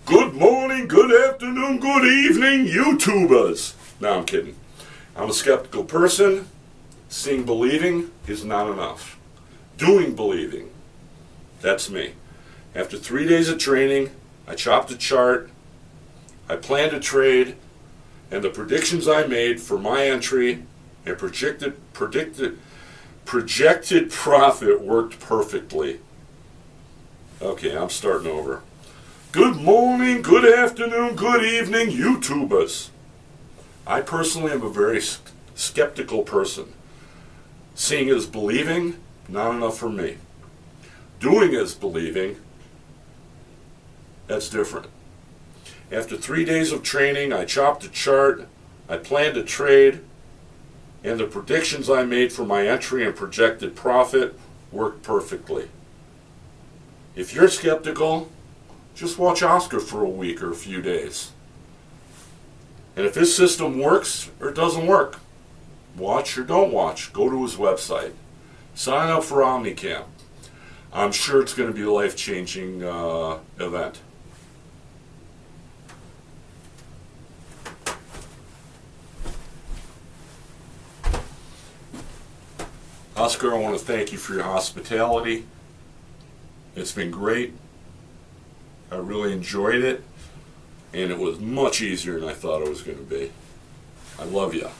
Good morning, good afternoon, good evening, YouTubers. No, I'm kidding. I'm a skeptical person. Seeing believing is not enough. Doing believing, that's me. After 3 days of training, I chopped a chart, I planned a trade, and the predictions I made for my entry and projected profit worked perfectly. Okay, I'm starting over. Good morning, good afternoon, good evening, YouTubers. I personally am a very skeptical person. Seeing is believing, not enough for me. Doing is believing, that's different. After 3 days of training, I chopped a chart, I planned a trade, and the predictions I made for my entry and projected profit worked perfectly. If you're skeptical, just watch Oscar for a week or a few days. And if his system works or doesn't work, watch or don't watch, go to his website. Sign up for OMNICAMP. I'm sure it's going to be a life-changing event. Oscar, I want to thank you for your hospitality. It's been great. I really enjoyed it, and it was much easier than I thought it was going to be. I love you.